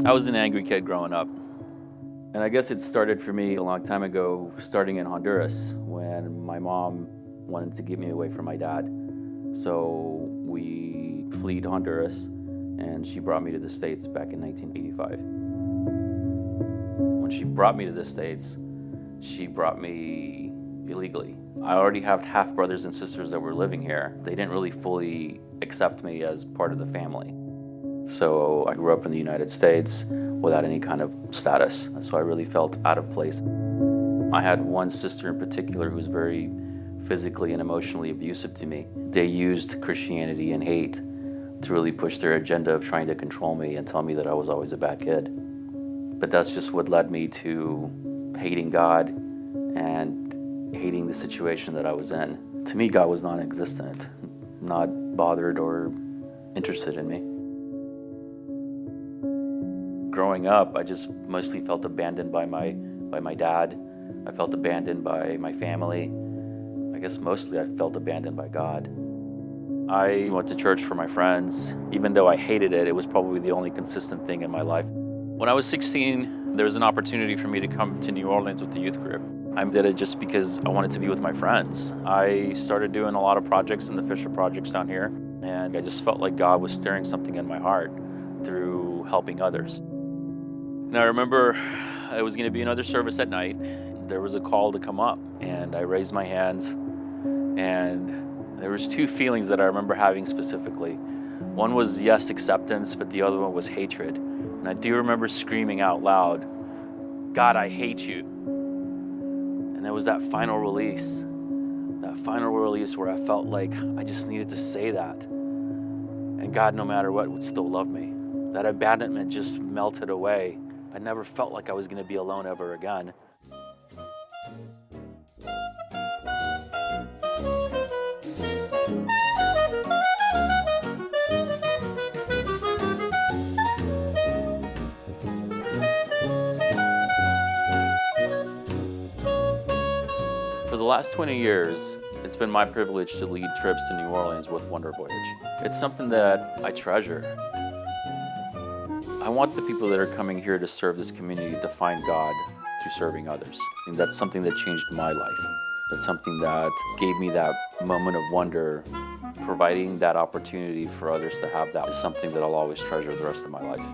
I was an angry kid growing up. And I guess it started for me a long time ago, starting in Honduras, when my mom wanted to get me away from my dad. So we fled Honduras, and she brought me to the States back in 1985. When she brought me to the States, she brought me illegally. I already have half brothers and sisters that were living here. They didn't really fully accept me as part of the family. So I grew up in the United States without any kind of status. So I really felt out of place. I had one sister in particular who was very physically and emotionally abusive to me. They used Christianity and hate to really push their agenda of trying to control me and tell me that I was always a bad kid. But that's just what led me to hating God and hating the situation that I was in. To me, God was non-existent, not bothered or interested in me. Growing up, I just mostly felt abandoned by my dad. I felt abandoned by my family. I guess mostly I felt abandoned by God. I went to church for my friends. Even though I hated it, it was probably the only consistent thing in my life. When I was 16, there was an opportunity for me to come to New Orleans with the youth group. I did it just because I wanted to be with my friends. I started doing a lot of projects in the Fisher projects down here, and I just felt like God was stirring something in my heart through helping others. And I remember it was going to be another service at night. There was a call to come up, and I raised my hands, and there was two feelings that I remember having specifically. One was, yes, acceptance, but the other one was hatred. And I do remember screaming out loud, God, I hate you. And there was that final release where I felt like I just needed to say that. And God, no matter what, would still love me. That abandonment just melted away. I never felt like I was going to be alone ever again. For the last 20 years, it's been my privilege to lead trips to New Orleans with Wonder Voyage. It's something that I treasure. I want the people that are coming here to serve this community to find God through serving others. And that's something that changed my life. That's something that gave me that moment of wonder. Providing that opportunity for others to have that is something that I'll always treasure the rest of my life.